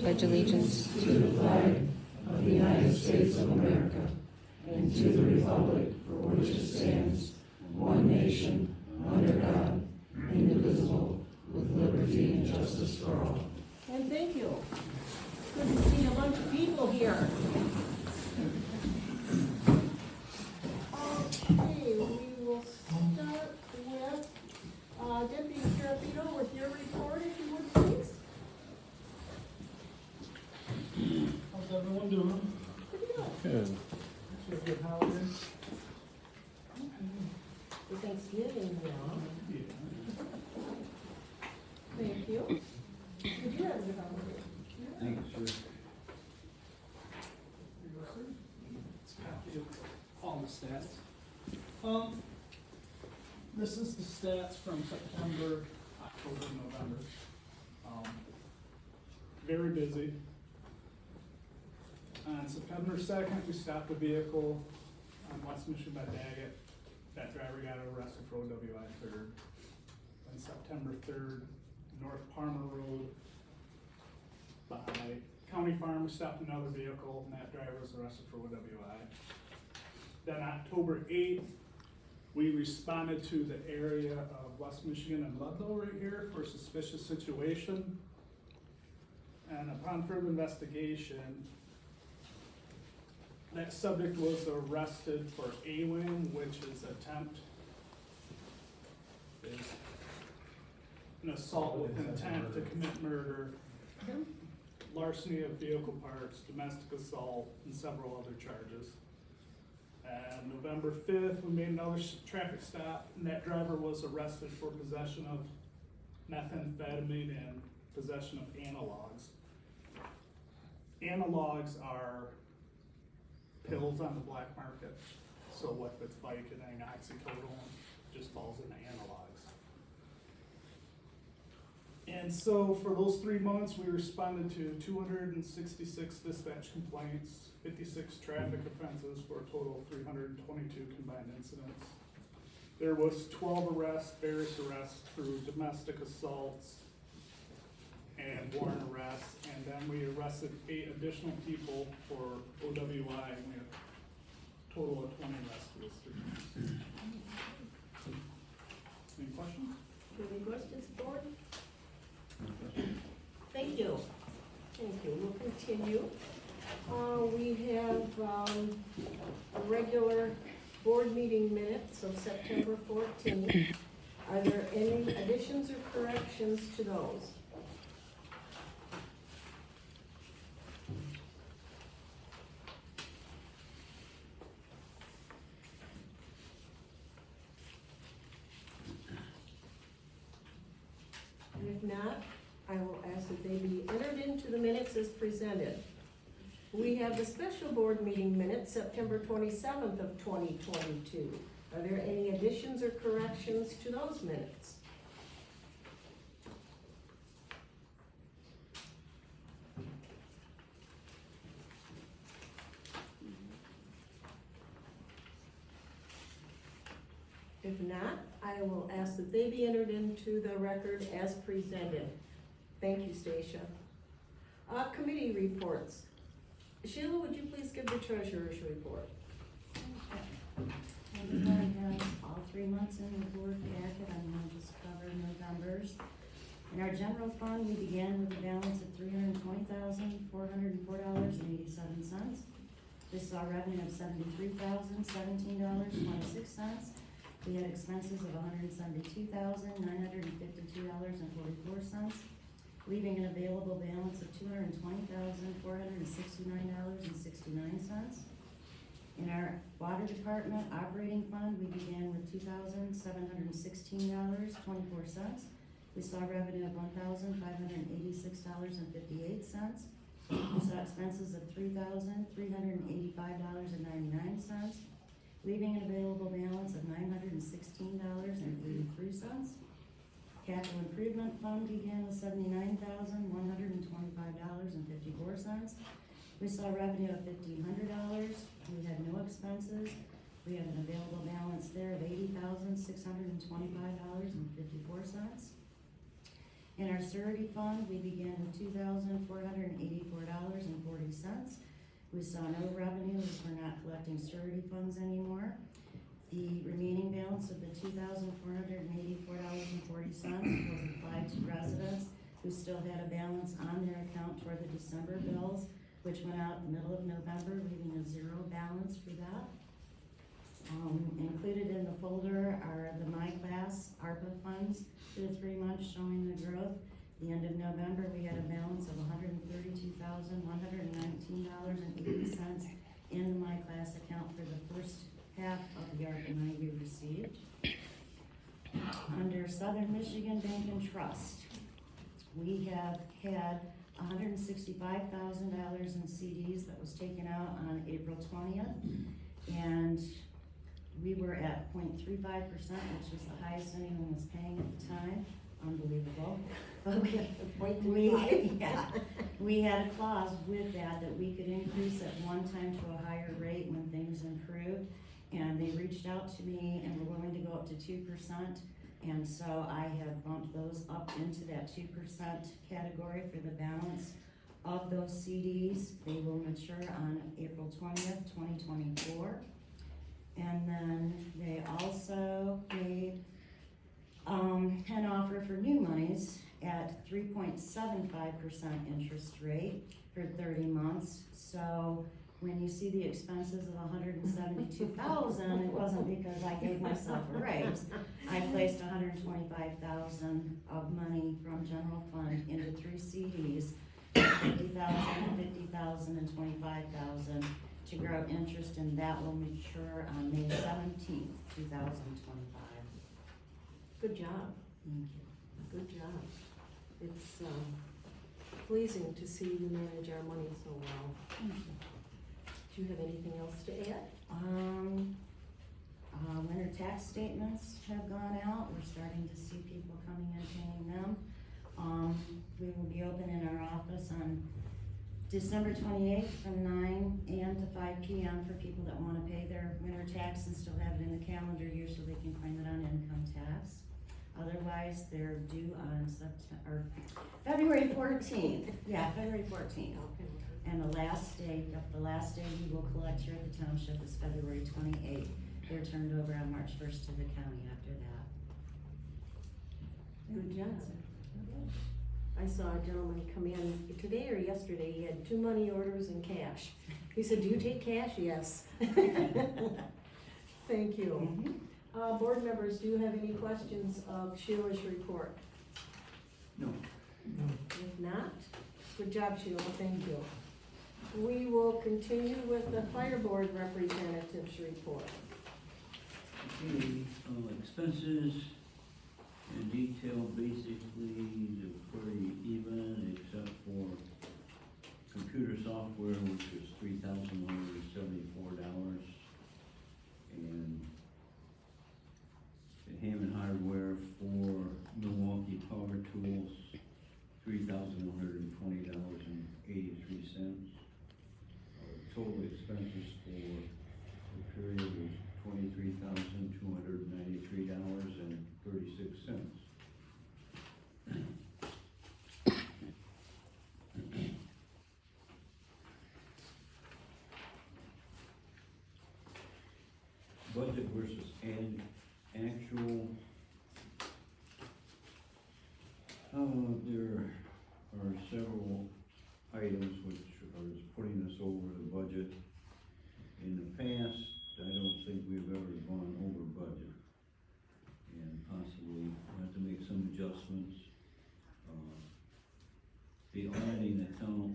pledge allegiance to the flag of the United States of America and to the republic for which it stands, one nation, under God, indivisible, with liberty and justice for all. And thank you. Good to see a bunch of people here. Okay, we will start with Deputy Sheriff Ito with your report, if you would, please. How's everyone doing? Pretty good. Good. It's a good holiday. For Thanksgiving, yeah. Yeah. Thank you. Did you have a good holiday? Thank you, sir. It's a copy of all the stats. This is the stats from September, October, November. Very busy. On September 2nd, we stopped a vehicle on West Mission by Daggett. That driver got arrested for OWI 3rd. On September 3rd, North Palmer Road by County Farm, we stopped another vehicle and that driver was arrested for OWI. Then October 8th, we responded to the area of West Michigan and Ludlow right here for a suspicious situation. And upon further investigation, that subject was arrested for AWIN, which is an assault with intent to commit murder, larceny of vehicle parts, domestic assault, and several other charges. And November 5th, we made another traffic stop, and that driver was arrested for possession of methamphetamine and possession of analogs. Analogs are pills on the black market, so what if it's Vicodin, oxycodone, just falls into analogs. And so for those 3 months, we responded to 266 dispatch complaints, 56 traffic offenses for a total of 322 combined incidents. There was 12 arrests, various arrests through domestic assaults and warrant arrests, and then we arrested 8 additional people for OWI, and we have a total of 20 arrests for those 3 months. Any questions? Any questions, board? Thank you. Thank you. We'll continue. We have regular board meeting minutes of September 14th. Are there any additions or corrections to those? And if not, I will ask that they be entered into the minutes as presented. We have the special board meeting minutes, September 27th of 2022. Are there any additions or corrections to those minutes? If not, I will ask that they be entered into the record as presented. Thank you, Stacia. Committee reports. Sheila, would you please give the treasurer's report? Everybody has all 3 months in the board packet. I'm going to just cover November's. In our general fund, we began with a balance of $320,404.87. We saw revenue of $73,017.26. We had expenses of $172,952.44, leaving an available balance of $220,469.69. In our water department operating fund, we began with $2,716.24. We saw revenue of $1,586.58. We saw expenses of $3,385.99, leaving an available balance of $916.83. Capital improvement fund began with $79,125.54. We saw revenue of $1,500. We had no expenses. We have an available balance there of $80,625.54. In our surety fund, we began with $2,484.40. We saw no revenue as we're not collecting surety funds anymore. The remaining balance of the $2,484.40 was applied to residents who still had a balance on their account for the December bills, which went out in the middle of November, leaving a zero balance for that. Included in the folder are the My Class ARPA funds for the 3 months showing the growth. At the end of November, we had a balance of $132,119.80 in the My Class account for the first half of the ARPA money we received. Under Southern Michigan Bank and Trust, we have had $165,000 in CDs that was taken out on April 20th. And we were at 0.35%, which was the highest anyone was paying at the time. Unbelievable. But we had a clause with that we could increase at one time to a higher rate when things improved. And they reached out to me and were willing to go up to 2%. And so I have bumped those up into that 2% category for the balance of those CDs. They will mature on April 20th, 2024. And then they also made an offer for new monies at 3.75% interest rate for 30 months. So when you see the expenses of $172,000, it wasn't because I gave myself a raise. I placed $125,000 of money from general fund into 3 CDs, $50,000, $50,000, and $25,000 to grow interest, and that will mature on May 17th, 2025. Good job, Thank you. good job. It's pleasing to see you manage our money so well. Thank you. Do you have anything else to add? Winter tax statements have gone out. We're starting to see people coming in paying them. We will be open in our office on December 28th from 9 a.m. to 5 p.m. for people that want to pay their winter tax and still have it in the calendar year so they can claim it on income tax. Otherwise, they're due on February 14th. Yeah, February 14th. Okay. And the last day we will collect here at the township is February 28th. They're turned over on March 1st to the county after that. Good job. I saw a gentleman come in today or yesterday, he had 2 money orders and cash. He said, "Do you take cash?" "Yes." Thank you. Board members, do you have any questions of Sheila's report? No. If not, good job, Sheila, thank you. We will continue with the fire board representative's report. Okay, expenses in detail, basically, they're pretty even, except for computer software, which is $3,174, and the Hammond hardware for Milwaukee Power Tools, $3,120.83. Total expenses for the period was $23,293.36. Budget versus actual. There are several items which are putting us over the budget. In the past, I don't think we've ever gone over budget, and possibly have to make some adjustments. The auditing account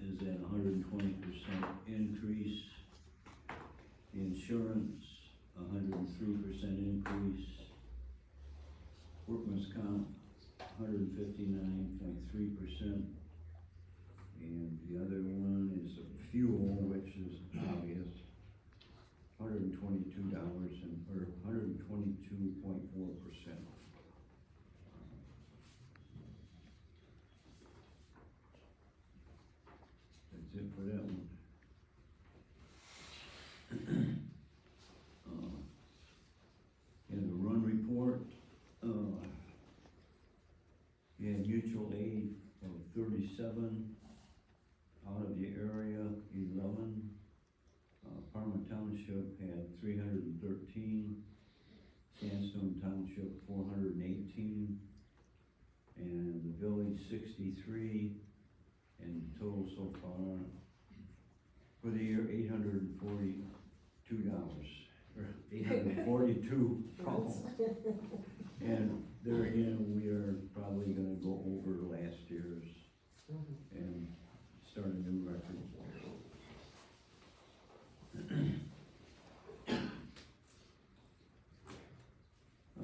is at 120% increase. The insurance, 103% increase. Workman's comp, 159.3%. And the other one is fuel, which is obvious, $122.4%. That's it for that one. And the run report, and 47, out of the area, 11. Parma Township had 313, Sandstone Township 418, and the village 63, and total so far for the year $842, or 842 calls. And there again, we are probably gonna go over last year's and start a new record.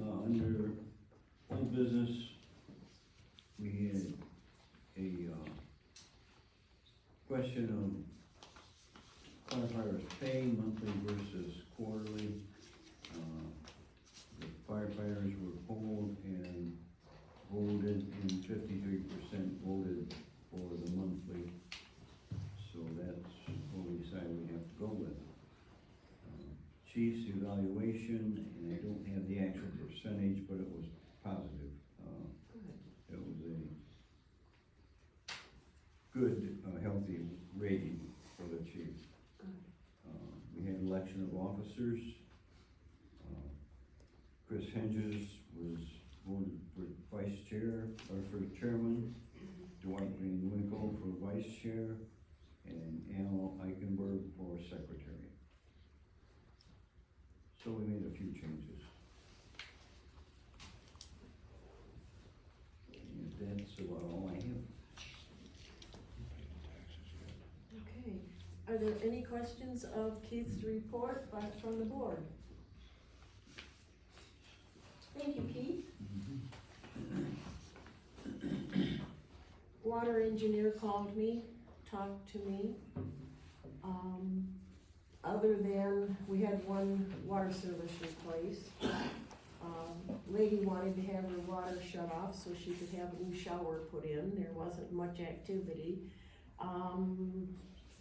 Under old business, we had a, question of firefighters' pay, monthly versus quarterly. The firefighters were polled and voted, and 53% voted for the monthly. So that's what we decided we have to go with. Chief's evaluation, and I don't have the actual percentage, but it was positive. It was a good, healthy rating for the chief. We had election of officers. Chris Henges was voted for vice chair, or for chairman. Dwight Van Winkle for vice chair, and Al Eichenberg for secretary. So we made a few changes. And that's about all I have. Okay, are there any questions of Keith's report from the board? Thank you, Keith. Water engineer called me, talked to me. Other than, we had one water service replaced. Lady wanted to have her water shut off so she could have a new shower put in. There wasn't much activity.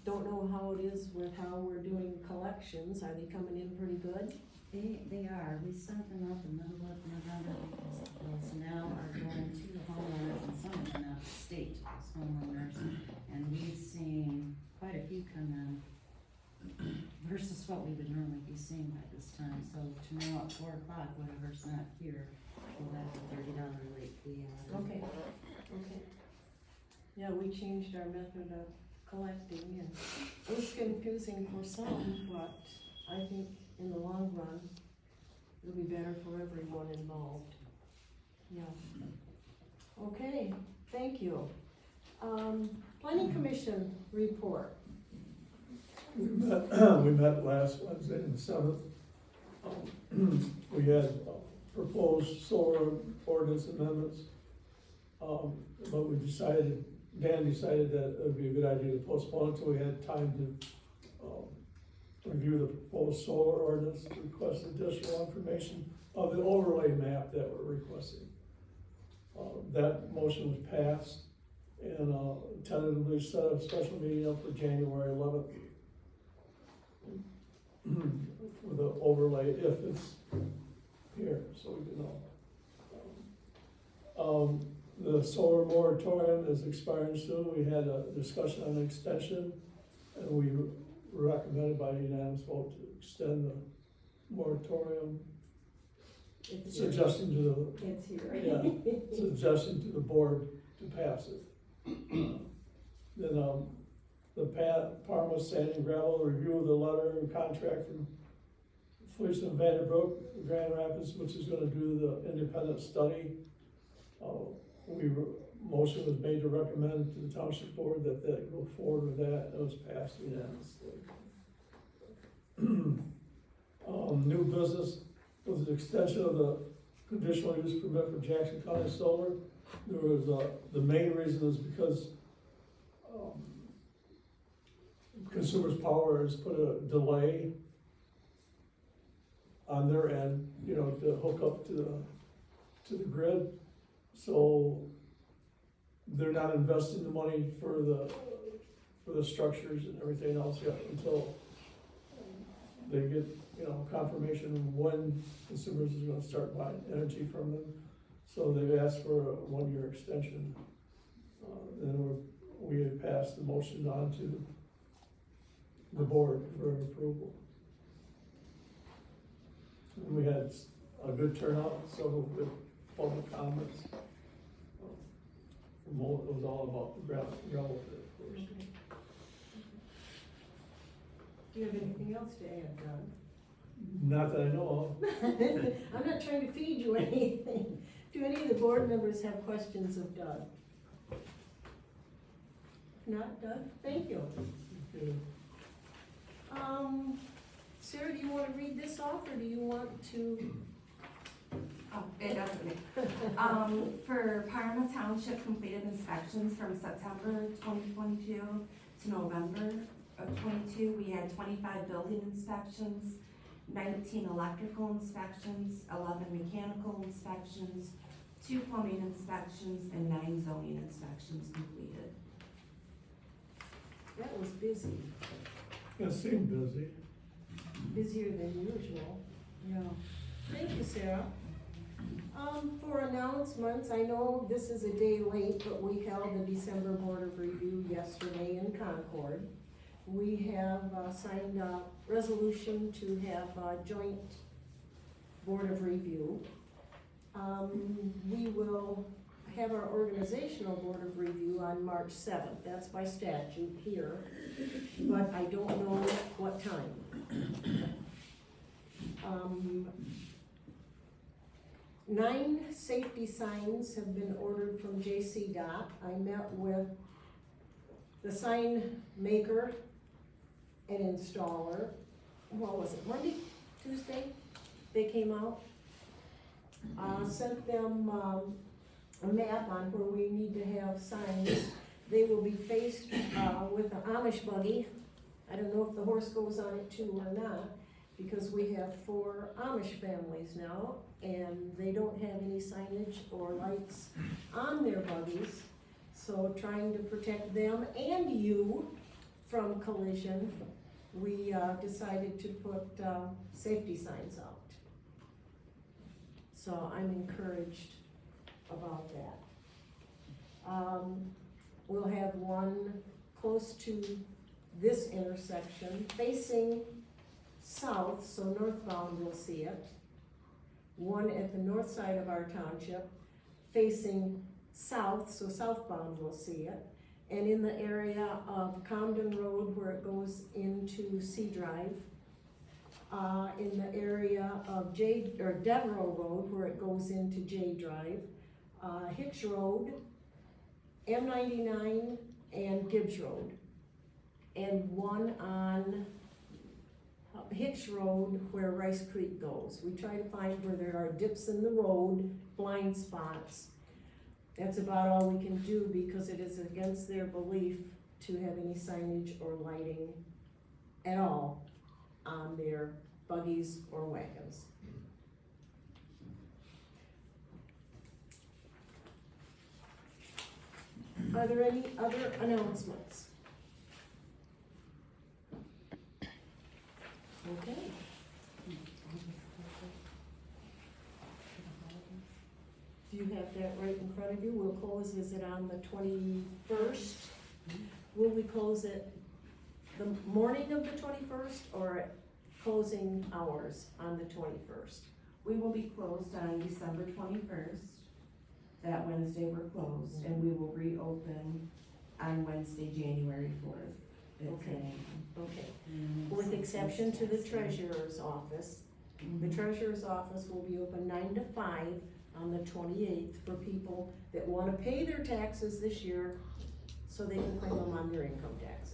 Don't know how it is with how we're doing collections. Are they coming in pretty good? They are. We sent them out the middle of November because the bills now are going to the homeowners, and some of them out of state to those homeowners. And we've seen quite a few come in versus what we would normally be seeing by this time. So tomorrow at 4 o'clock, whatever's not here, we'll have a $30 late fee added. Okay, okay. Yeah, we changed our method of collecting, and it was confusing for some, but I think in the long run, it'll be better for everyone involved. Yeah. Okay, thank you. Planning Commission report. We met last Wednesday, the 7th. We had proposed solar ordinance amendments, but we decided, Dan decided that it would be a good idea to postpone until we had time to review the proposed solar ordinance, request additional information of the overlay map that we're requesting. That motion was passed, and tentatively set a special meeting up for January 11th. For the overlay, if it's here, so we can know. The solar moratorium is expiring soon. We had a discussion on an extension, and we recommended by unanimous vote to extend the moratorium, suggesting to the, It's here. yeah, suggesting to the board to pass it. Then, the Parma Sand and Gravel, review of the letter and contract from Fleece and Vanderbrook, Grand Rapids, which is gonna do the independent study. Motion was made to recommend to the township board that they go forward with that. It was passed unanimously. New business was an extension of the conditional use permit for Jackson County Solar. There was, the main reason is because, Consumers Power has put a delay on their end, you know, to hook up to the grid. So they're not investing the money for the structures and everything else yet until they get, you know, confirmation of when Consumers is gonna start buying energy from them. So they've asked for a 1-year extension then we had passed the motion on to the board for approval. And we had a good turnout, several good public comments. It was all about the gravel pit, of course. Okay. Do you have anything else to add, Doug? Not that I know I'm not trying to feed you anything. Do any of the board members have questions of Doug? If not, Doug, thank you. of. Okay. Sarah, do you wanna read this off, or do you want to? Oh, it doesn't make. For Parma Township completed inspections from September 2022 to November of 22, we had 25 building inspections, 19 electrical inspections, 11 mechanical inspections, 2 plumbing inspections, and 9 zoning inspections completed. That was busy, It seemed busy. busier than usual. Yeah. Thank you, Sarah. For announcements, I know this is a day late, but we held the December Board of Review yesterday in Concord. We have signed a resolution to have a joint Board of Review. We will have our organizational Board of Review on March 7th. That's by statute here, but I don't know what time. 9 safety signs have been ordered from JC Dot. I met with the sign maker and installer, what was it, Monday, Tuesday? They came out. Sent them, a map on where we need to have signs. They will be faced, with the Amish buggy. I don't know if the horse goes on it too or not, because we have 4 Amish families now, and they don't have any signage or lights on their buggies. So trying to protect them and you from collision, we decided to put safety signs out. So I'm encouraged about that. We'll have one close to this intersection facing south, so northbound will see it. One at the north side of our township facing south, so southbound will see it. And in the area of Camden Road where it goes into C Drive, in the area of Devereaux Road where it goes into J Drive, Hicks Road, M99, and Gibbs Road. And one on Hicks Road where Rice Creek goes. We try to find where there are dips in the road, blind spots. That's about all we can do because it is against their belief to have any signage or lighting at all on their buggies or wagons. Are there any other announcements? Okay. Do you have that right in front of you? We'll close, is it on the 21st? Will we close it the morning of the 21st or at closing hours on the 21st? We will be closed on December 21st. That Wednesday we're closed, and we will reopen on Wednesday, January 4th. at Okay. 10 a.m. Okay, with exception to the treasurer's office. The treasurer's office will be open 9 to 5 on the 28th for people that wanna pay their taxes this year so they can claim them on their income taxes.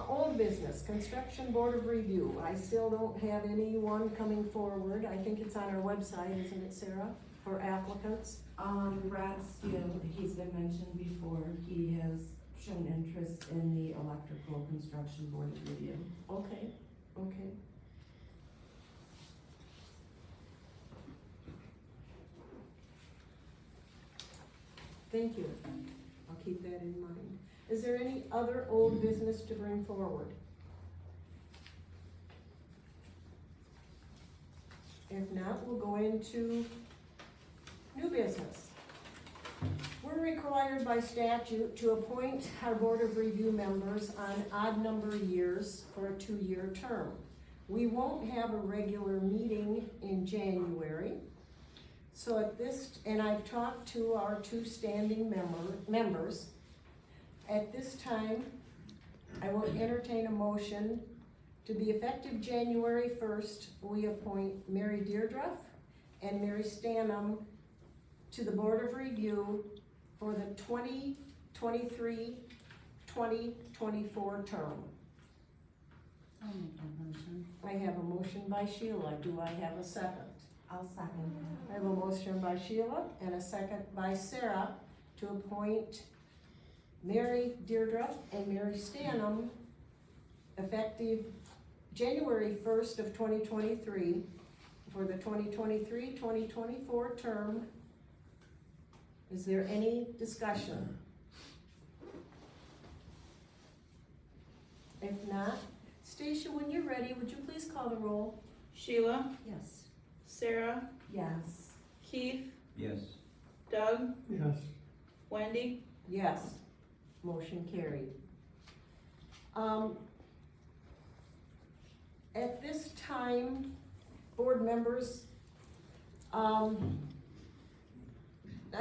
Old business, construction board of review. I still don't have anyone coming forward. I think it's on our website, isn't it, Sarah, for applicants? Brad Steele, he's been mentioned before, he has shown interest in the electrical construction board of review. Okay, okay. Thank you. I'll keep that in mind. Is there any other old business to bring forward? If not, we'll go into New business. We're required by statute to appoint our Board of Review members on odd number years for a 2-year term. We won't have a regular meeting in January. So at this, and I've talked to our 2 standing members. At this time, I will entertain a motion to be effective January 1st. We appoint Mary Deardruff and Mary Stanham to the Board of Review for the 2023-2024 term. I'll make that motion. I have a motion by Sheila. Do I have a second? I'll second. I have a motion by Sheila and a second by Sarah to appoint Mary Deardruff and Mary Stanham effective January 1st of 2023 for the 2023-2024 term. Is there any discussion? If not, Stacia, when you're ready, would you please call the roll? Sheila, Yes. Sarah, Yes. Keith, Yes. Doug, Yes. Wendy. Yes. Motion carried. At this time, board members, I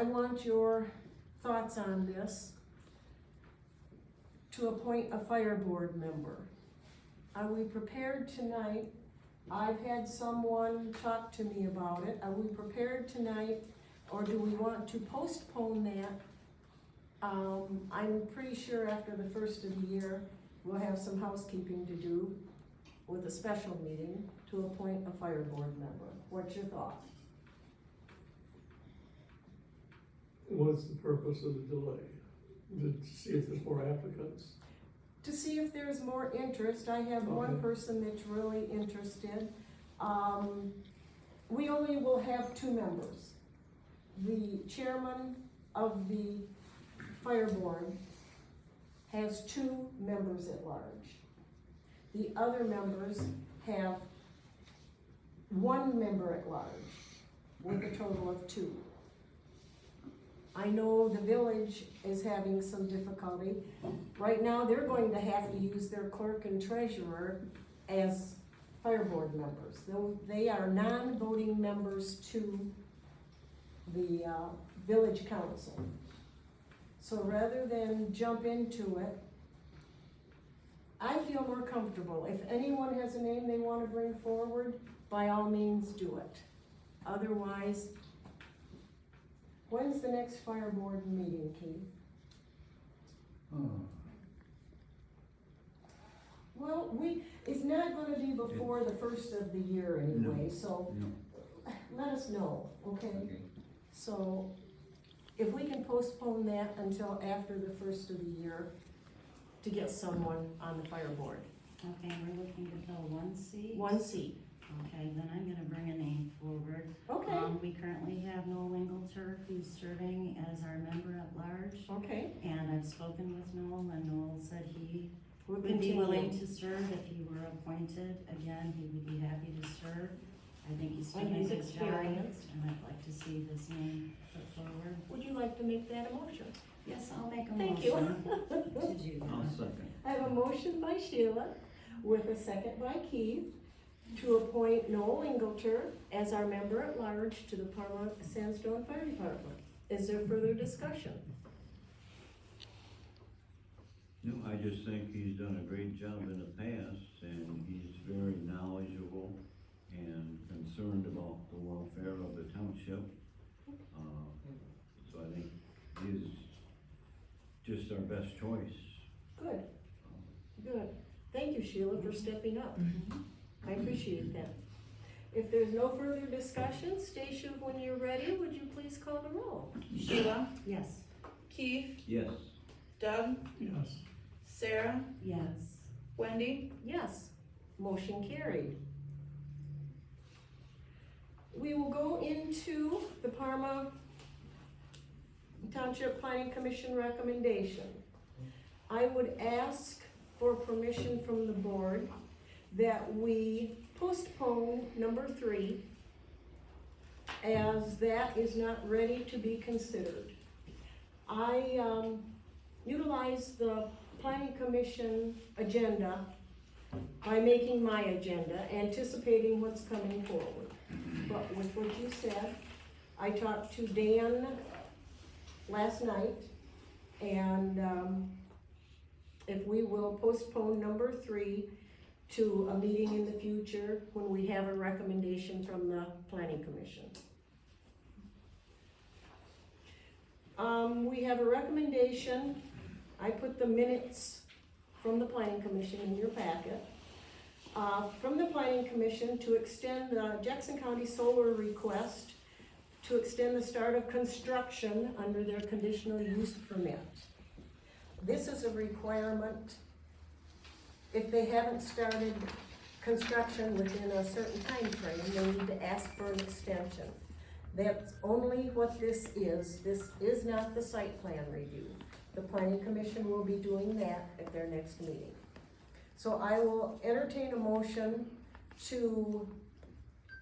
want your thoughts on this. To appoint a fire board member. Are we prepared tonight? I've had someone talk to me about it. Are we prepared tonight, or do we want to postpone that? I'm pretty sure after the first of the year, we'll have some housekeeping to do with a special meeting to appoint a fire board member. What's your thought? What's the purpose of the delay? To see if there's more applicants? To see if there's more interest. I have one Okay. person that's really interested. We only will have 2 members. The chairman of the fire board has 2 members at large. The other members have 1 member at large, with a total of 2. I know the village is having some difficulty. Right now, they're going to have to use their clerk and treasurer as fire board members. They are non-voting members to the village council. So rather than jump into it, I feel more comfortable. If anyone has a name they want to bring forward, by all means do it. Otherwise, when's the next fire board meeting, Keith? Well, it's not gonna be before the first of the year anyway, so No, let us know, okay? okay. So, if we can postpone that until after the first of the year to get someone on the fire board. Okay, we're looking to fill 1 seat? 1 seat, Okay, then I'm gonna bring a name forward. okay, We currently have Noel Ingleter, who's serving as our member at large. okay. And I've spoken with Noel, and Noel said he We'll would be willing continue. to serve if he were appointed. Again, he would be happy to serve. I think he's And doing he's a good job, experienced. and I'd like to see his name put forward. Would you like to make that a motion? Yes, I'll make a Thank you. motion to do I'll that. second. I have a motion by Sheila with a second by Keith to appoint Noel Ingleter as our member at large to the Parma Sandstone Fire Department. Is there further discussion? No, I just think he's done a great job in the past, and he's very knowledgeable and concerned about the welfare of the township. So I think he's just our best choice. Good, good. Thank you, Sheila, for stepping up. I appreciate that. If there's no further discussion, Stacia, when you're ready, would you please call the roll? Sheila, Yes. Keith, Yes, Doug, Yes. Sarah, Yes. Wendy. Yes, motion carried. We will go into the Parma Township Planning Commission recommendation. I would ask for permission from the board that we postpone number 3 as that is not ready to be considered. I utilized the planning commission agenda by making my agenda, anticipating what's coming forward. But with what you said, I talked to Dan last night, and if we will postpone number 3 to a meeting in the future when we have a recommendation from the planning commission. We have a recommendation. I put the minutes from the planning commission in your packet. From the planning commission to extend the Jackson County solar request to extend the start of construction under their conditional use permit. This is a requirement. If they haven't started construction within a certain time frame, they need to ask for an extension. That's only what this is. This is not the site plan review. The planning commission will be doing that at their next meeting. So I will entertain a motion to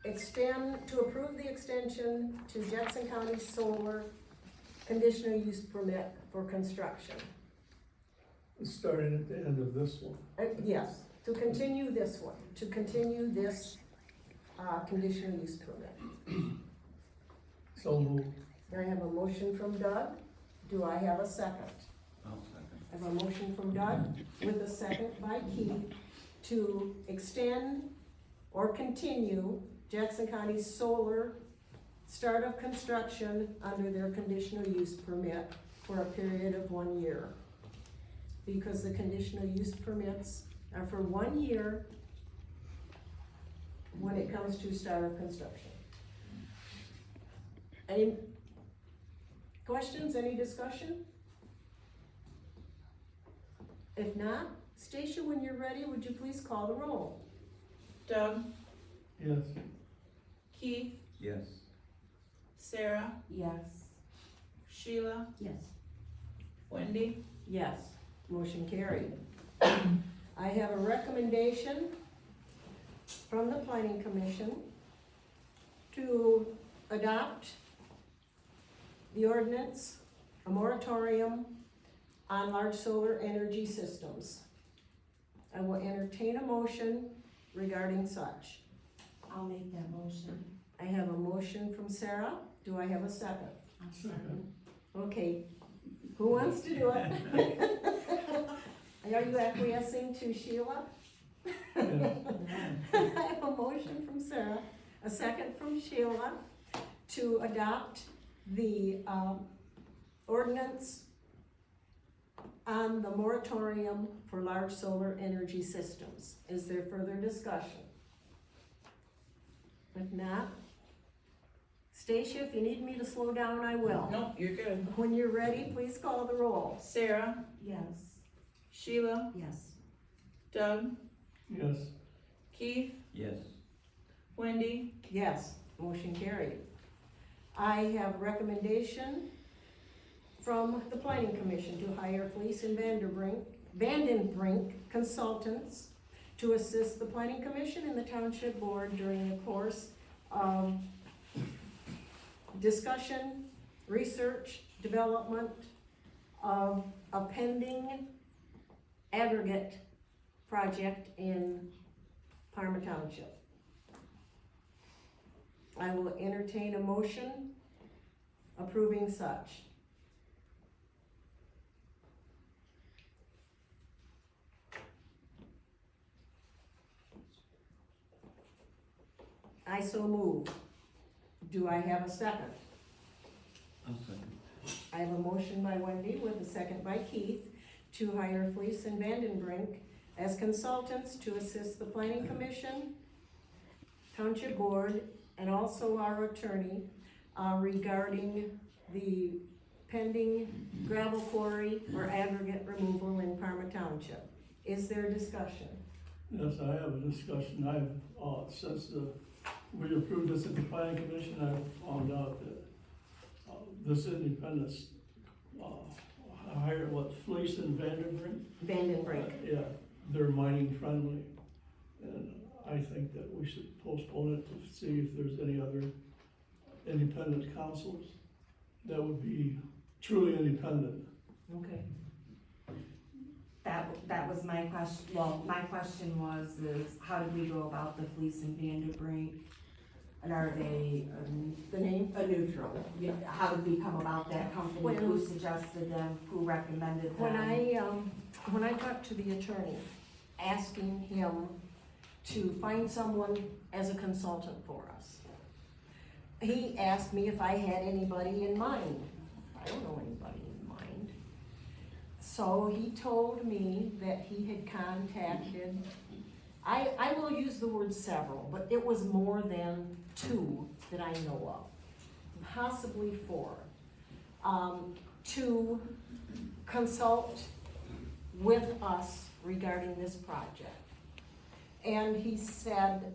approve the extension to Jackson County Solar conditional use permit for construction. Starting at the end of this one. Yes, to continue this one, to continue this, conditional use permit. So moved. I have a motion from Doug. Do I have a second? I'll second. I have a motion from Doug with a second by Keith to extend or continue Jackson County Solar start of construction under their conditional use permit for a period of 1 year. Because the conditional use permits are for 1 year when it comes to start of construction. Any questions, any discussion? If not, Stacia, when you're ready, would you please call the roll? Doug, Yes. Keith, Yes. Sarah, Yes. Sheila, Yes. Wendy, Yes, motion carried. I have a recommendation from the planning commission to adopt the ordinance, a moratorium on large solar energy systems. I will entertain a motion regarding such. I'll make that motion. I have a motion from Sarah. Do I have a second? I'll second. Okay, who wants to do it? Are you acquiescing to Sheila? Yes. I have a motion from Sarah, a second from Sheila, to adopt the, ordinance on the moratorium for large solar energy systems. Is there further discussion? If not, Stacia, if you need me to slow down, I will. nope, you're good. When you're ready, please call the roll. Sarah, Yes. Sheila, Yes. Doug, Yes. Keith, Yes. Wendy, Yes, motion carried. I have recommendation from the planning commission to hire Fleece and Vandenbrink consultants to assist the planning commission and the township board during the course of discussion, research, development of a pending aggregate project in Parma Township. I will entertain a motion approving such. I so move. Do I have a second? I'll second. I have a motion by Wendy with a second by Keith to hire Fleece and Vandenbrink as consultants to assist the planning commission, township board, and also our attorney regarding the pending gravel quarry or aggregate removal in Parma Township. Is there discussion? Yes, I have a discussion. I've, since we approved this at the planning commission, I found out that this independence hired Fleece and Vandenbrink? Vandenbrink. Yeah, they're mining friendly. And I think that we should postpone it to see if there's any other independent councils that would be truly independent. Okay. That was my question, well, my question was, is how did we go about the Fleece and Vanderbrink? And are they, The name? a neutral? How did we come about that company? Well- Who suggested them? Who recommended them? When I talked to the attorney, asking him to find someone as a consultant for us, he asked me if I had anybody in mind. I don't know anybody in mind. So he told me that he had contacted, I will use the word several, but it was more than 2 that I know of, possibly 4, to consult with us regarding this project. And he said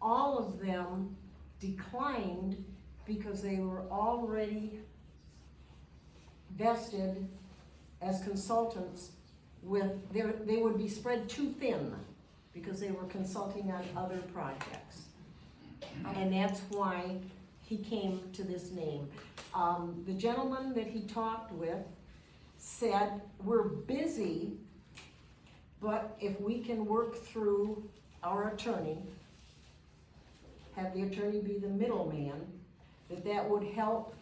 all of them declined because they were already vested as consultants with, they would be spread too thin because they were consulting on other projects. And that's why he came to this name. The gentleman that he talked with said, we're busy, but if we can work through our attorney, have the attorney be the middleman, that would help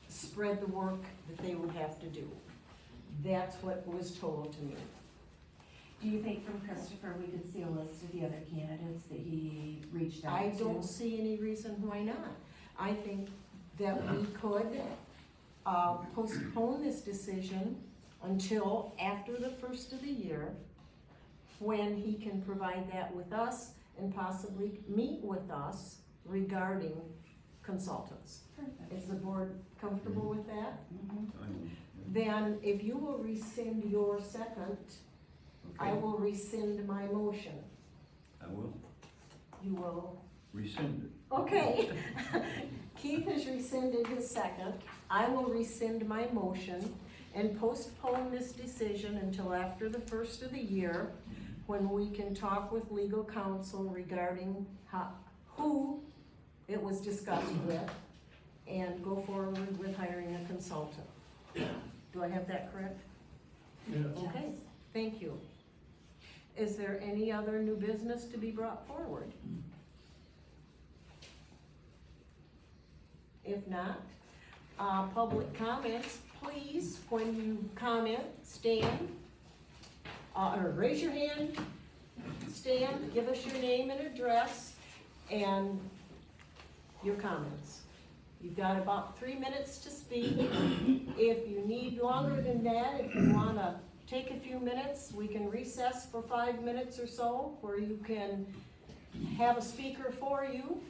spread the work that they would have to do. That's what was told to me. Do you think from Christopher, we could see a list of the other candidates that he reached out to? I don't see any reason why not. I think that we could postpone this decision until after the first of the year, when he can provide that with us and possibly meet with us regarding consultants. Perfect. Is the board comfortable with that? Mhm. Then if you will rescind your second, I will rescind my motion. I will You will? rescind it. Okay. Keith has rescinded his second. I will rescind my motion and postpone this decision until after the first of the year, when we can talk with legal counsel regarding who it was discussed with, and go forward with hiring a consultant. Do I have that correct? Yes. Okay, thank you. Is there any other new business to be brought forward? If not, public comments, please, when you comment, stand, or raise your hand, stand, give us your name and address, and your comments. You've got about 3 minutes to speak. If you need longer than that, if you wanna take a few minutes, we can recess for 5 minutes or so, where you can have a speaker for you.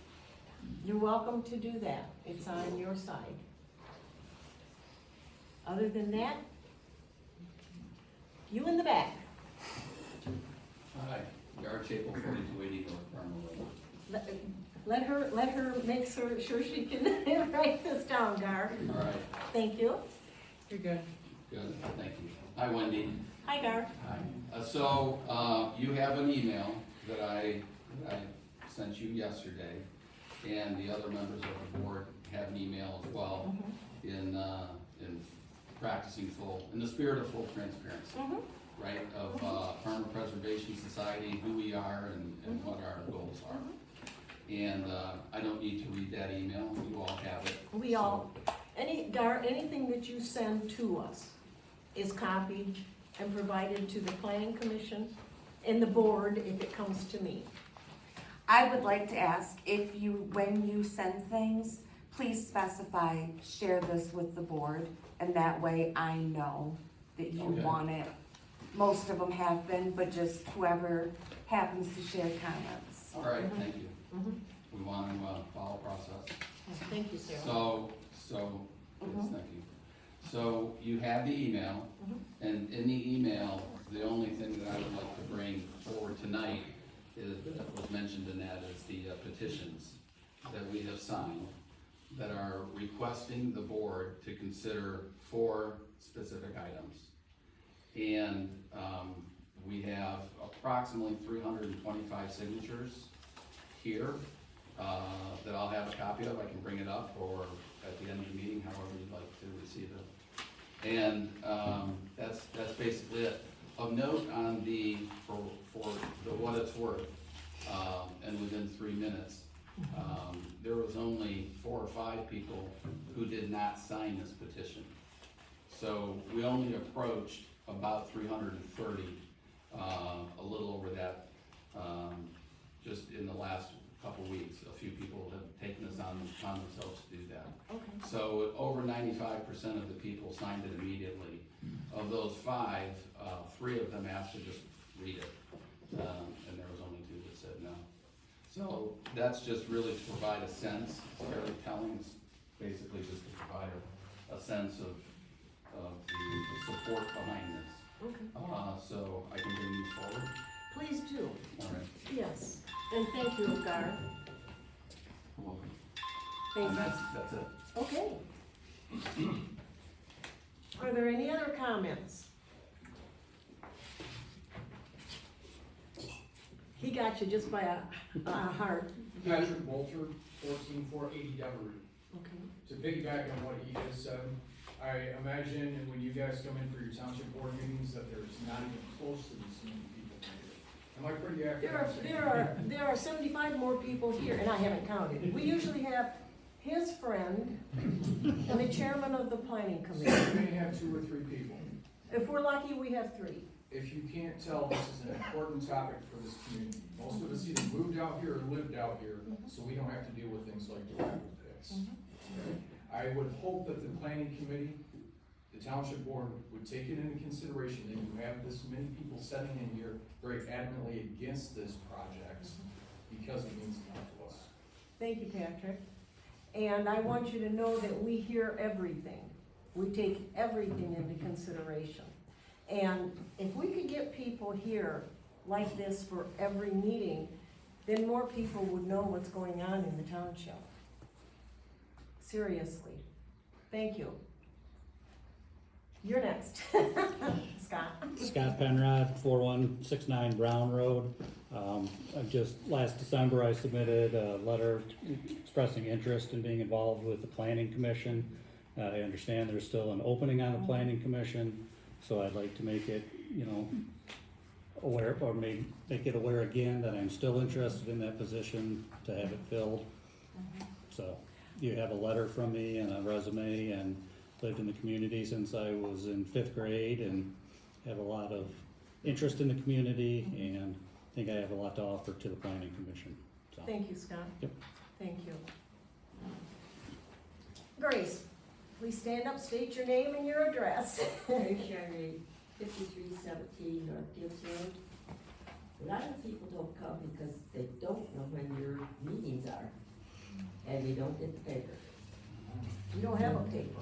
You're welcome to do that. It's on your side. Other than that, you in the back. Hi, Gar Chapel, 4280 North Parma Road. Let her make sure she can write this down, Gar. All right, Thank you. You're good. good, thank you. Hi, Wendy. Hi, Gar. Hi. You have an email that I sent you yesterday, and the other members of the board have an email as well, in practicing in the spirit of full transparency, right? Of Parma Preservation Society, who we are and what our goals are. And I don't need to read that email, you all have it. We all, Gar, anything that you send to us is copied and provided to the planning commission and the board if it comes to me. I would like to ask, when you send things, please specify, share this with the board, and that way I know that you Okay. want it. Most of them have been, but just whoever happens to share comments. All right, thank you. Mhm. We want to follow process. Thank you, Sarah. So, yes, thank you. So you have the email, and in the email, the only thing that I would like to bring forward tonight is, that was mentioned in that, is the petitions that we have signed that are requesting the board to consider 4 specific items. And we have approximately 325 signatures here, that I'll have a copy of, I can bring it up, or at the end of the meeting, however you'd like to receive it. And, that's basically it. Of note on for the what it's worth, and within 3 minutes, there was only 4 or 5 people who did not sign this petition. So we only approached about 330, a little over that, just in the last couple weeks. A few people have taken this on themselves to do that. Okay. So over 95% of the people signed it immediately. Of those 5, 3 of them asked to just read it, and there was only 2 that said no. So that's just really to provide a sense. It's very telling. It's basically just to provide a sense of the support behind this. Okay. So I can bring these forward. Please do. All right. Yes. And thank you, Gar. You're welcome. Thank And you. that's it. Okay. Are there any other comments? He got you just by a heart. Patrick Bolter, 14480 Devery. Okay. To piggyback on what he just said, I imagine when you guys come in for your township board meetings that there's not even close to this many people here. Am I pretty accurate? There are 75 more people here, and I haven't counted. We usually have his friend and the chairman of the planning So committee. you may have 2 or 3 people. If we're lucky, we have 3. If you can't tell, this is an important topic for this community. Most of us either moved out here or lived out here, so we don't have to deal with things like the raffle pits. I would hope that the planning committee, the township board, would take it into consideration that you have this many people sitting in here very adamantly against this project, because it means a lot to us. Thank you, Patrick. And I want you to know that we hear everything. We take everything into consideration. And if we could get people here like this for every meeting, then more people would know what's going on in the township. Seriously. Thank you. You're next. Scott. Scott Penrod, 4169 Brown Road. Last December, I submitted a letter expressing interest in being involved with the planning commission. I understand there's still an opening on the planning commission, so I'd like to make it, aware, or make it aware again that I'm still interested in that position, to have it filled. So, you have a letter from me and a resume, and lived in the community since I was in 5th grade, and have a lot of interest in the community, and think I have a lot to offer to the planning commission, so. Thank you, Scott. Yep. Thank you. Grace, please stand up, state your name and your address. Mary Shirley, 5317 North Gibbs Road. A lot of people don't come because they don't know when your meetings are, and they don't get the paper. You don't have a paper.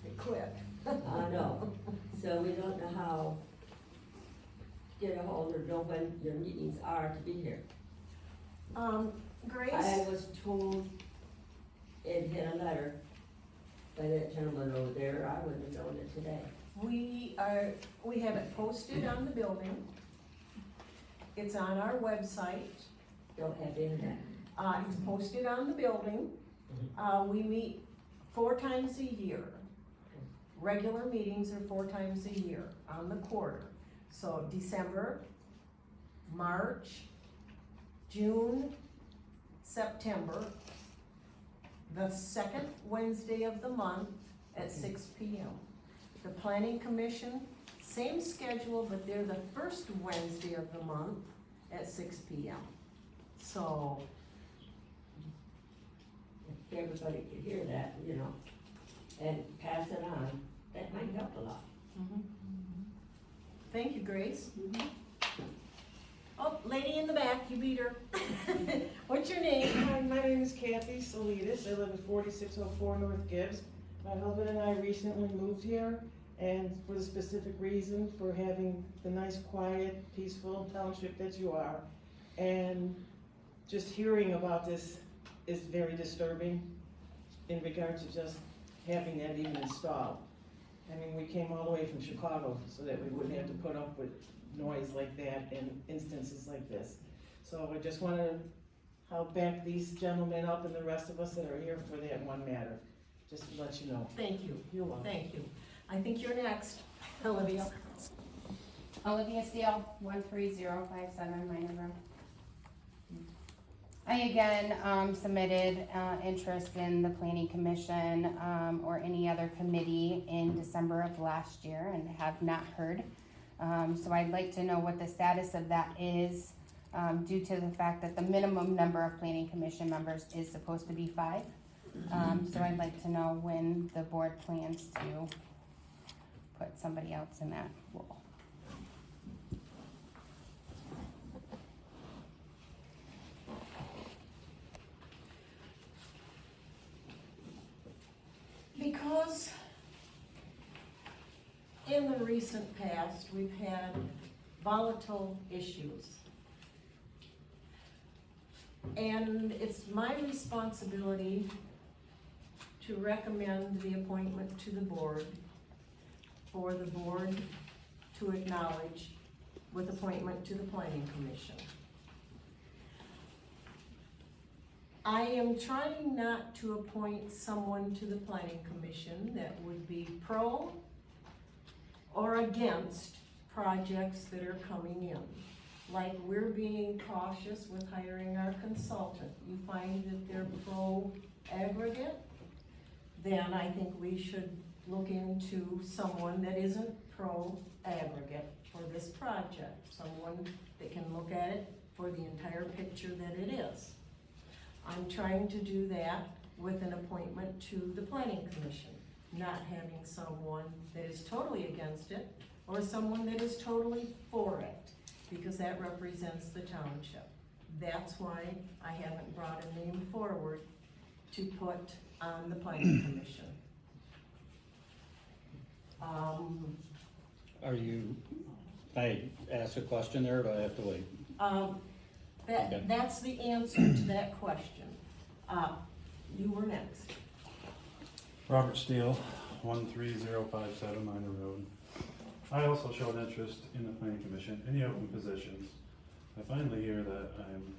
They quit. I know, so we don't know how to get a hold or know when your meetings are to be here. Grace? I was told it had a letter by that gentleman over there, I wouldn't have known it today. We have it posted on the building. It's on our website. Don't have internet. It's posted on the building. We meet 4 times a year. Regular meetings are 4 times a year on the quarter. So December, March, June, September, the 2nd Wednesday of the month at 6 p.m. The Planning Commission, same schedule, but they're the 1st Wednesday of the month at 6 p.m. So, If everybody could hear that, and pass it on, that might help a lot. thank you, Grace. Oh, lady in the back, you beat her. What's your name? Hi, my name is Kathy Salidas. I live at 4604 North Gibbs. My husband and I recently moved here, and for the specific reason for having the nice, quiet, peaceful township that you are. And just hearing about this is very disturbing in regard to just having that even installed. I mean, we came all the way from Chicago so that we wouldn't have to put up with noise like that and instances like this. So I just want to I'll back these gentlemen up and the rest of us that are here for that one matter, just to let you know. Thank you, thank you. I think you're next, Olivia. Olivia Steele, 13057 Minor Road. I again submitted interest in the planning commission or any other committee in December of last year and have not heard. So I'd like to know what the status of that is due to the fact that the minimum number of planning commission members is supposed to be 5. So I'd like to know when the board plans to put somebody else in that role. Because in the recent past, we've had volatile issues. And it's my responsibility to recommend the appointment to the board for the board to acknowledge with appointment to the planning commission. I am trying not to appoint someone to the planning commission that would be pro or against projects that are coming in. Like we're being cautious with hiring our consultant. You find that they're pro aggregate, then I think we should look into someone that isn't pro aggregate for this project. Someone that can look at it for the entire picture that it is. I'm trying to do that with an appointment to the planning commission, not having someone that is totally against it or someone that is totally for it, because that represents the township. That's why I haven't brought a name forward to put on the planning commission. I asked a question there, or do I have to wait? Okay. That's the answer to that question. You were next. Robert Steele, 13057 Minor Road. I also showed interest in the planning commission, any open positions. I finally hear that I'm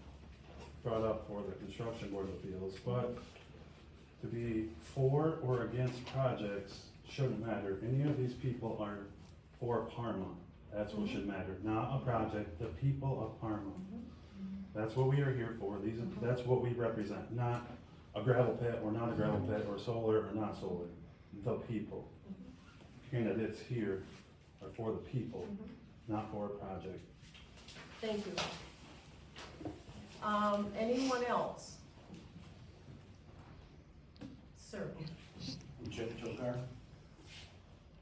brought up for the construction board of appeals, but to be for or against projects shouldn't matter. Any of these people are for Parma. That's what should matter, not a project, the people of Parma. That's what we are here for. That's what we represent, not a gravel pit or not a gravel pit or solar or not solar. The people. Candidates here are for the people, not for a project. Thank you. Anyone else? Sir. Chip Chokar,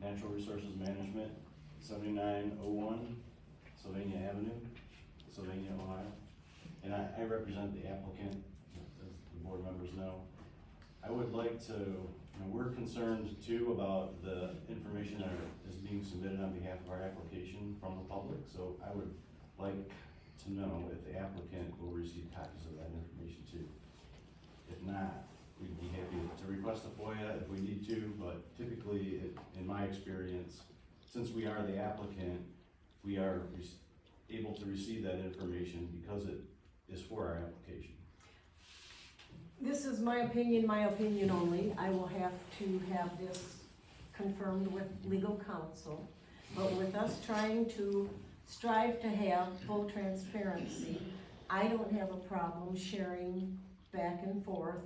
Natural Resources Management, 7901 Sylvania Avenue, Sylvania, Ohio. And I represent the applicant, as the board members know. I would like to, we're concerned too about the information that is being submitted on behalf of our application from the public. So I would like to know if the applicant will receive copies of that information too. If not, we'd be happy to request a FOIA if we need to, but typically, in my experience, since we are the applicant, we are able to receive that information because it is for our application. This is my opinion only. I will have to have this confirmed with legal counsel. But with us trying to strive to have full transparency, I don't have a problem sharing back and forth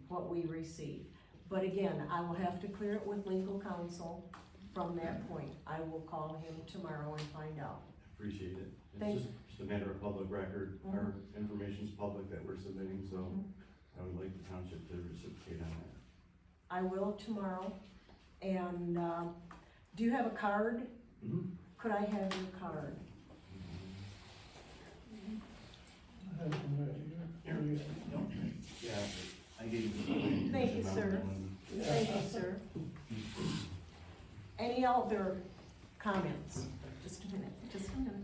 what we receive. But again, I will have to clear it with legal counsel from that point. I will call him tomorrow and find out. Appreciate it. It's just a matter of public record. Our information's public that we're submitting, so I would like the township to reciprocate on that. I will tomorrow. And do you have a card? Could I have your card? I have one right here. Yeah, I gave you. Thank you, sir. Thank you, sir. Any other comments? Just a minute, just a minute.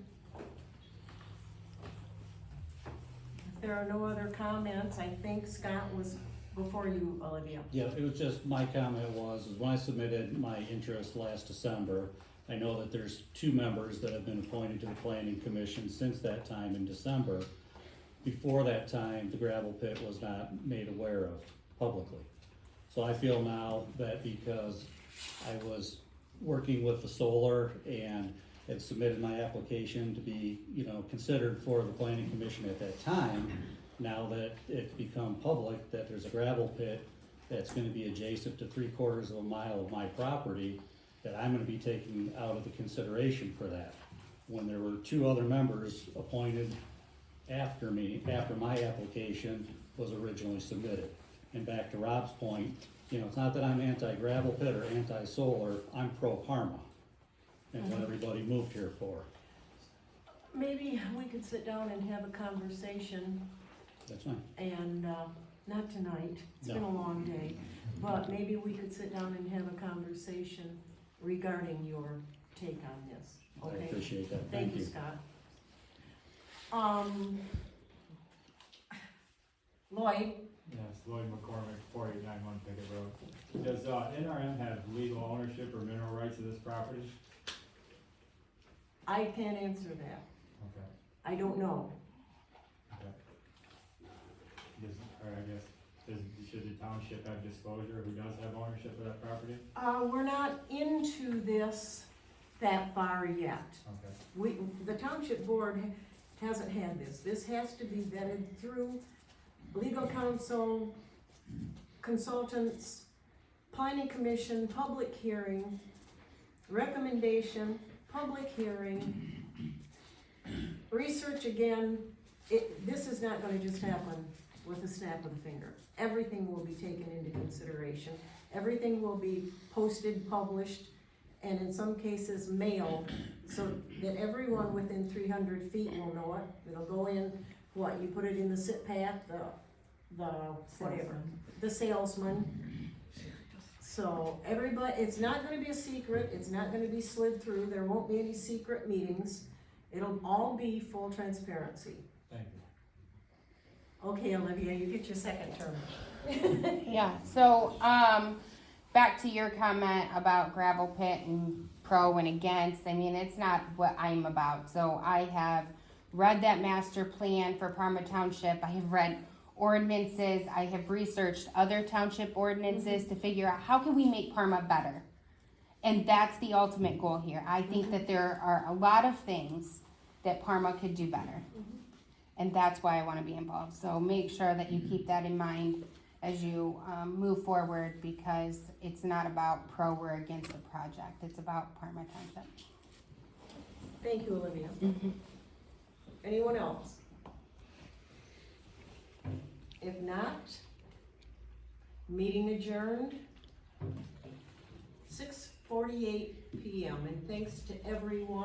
If there are no other comments, I think Scott was before you, Olivia. Yeah, it was just, my comment was when I submitted my interest last December, I know that there's 2 members that have been appointed to the planning commission since that time in December. before that time, the gravel pit was not made aware of publicly. So I feel now that because I was working with the solar and had submitted my application to be, considered for the planning commission at that time, now that it's become public, that there's a gravel pit that's gonna be adjacent to 3/4 of a mile of my property, that I'm gonna be taking out of the consideration for that. When there were 2 other members appointed after me, after my application was originally submitted. And back to Rob's point, it's not that I'm anti-gravel pit or anti-solar, I'm pro-Parma. And what everybody moved here for. Maybe we could sit down and have a conversation, That's fine. and, not tonight, it's been a long day, but maybe we could sit down and have a conversation regarding your take on this, I okay? appreciate that. Thank you, Scott. Lloyd, Yes, Lloyd McCormick, 4891 Pickett Road. Does NRM have legal ownership or mineral rights to this property? I can't answer that, Okay, I don't know. okay. Should the township have disclosure who does have ownership of that property? We're not into this that far yet. Okay, The township board hasn't had this. This has to be vetted through legal counsel, consultants, planning commission, public hearing, recommendation, public hearing, research again. This is not gonna just happen with a snap of the finger. Everything will be taken into consideration. Everything will be posted, published, and in some cases mailed, so that everyone within 300 feet will know it. It'll go in, you put it in the sit path, the whatever, the salesman. So everybody, it's not gonna be a secret, it's not gonna be slid through, there won't be any secret meetings. It'll all be full transparency. thank you. Okay, Olivia, you get your second term. Yeah, so, back to your comment about gravel pit and pro and against, I mean, it's not what I'm about. So I have read that master plan for Parma Township, I have read ordinances, I have researched other township ordinances to figure out how can we make Parma better. And that's the ultimate goal here. I think that there are a lot of things that Parma could do better. And that's why I want to be involved. So make sure that you keep that in mind as you move forward, because it's not about pro or against the project. It's about Parma Township. Thank you, Olivia. Anyone else? If not, meeting adjourned, 6:48 PM, and thanks to everyone.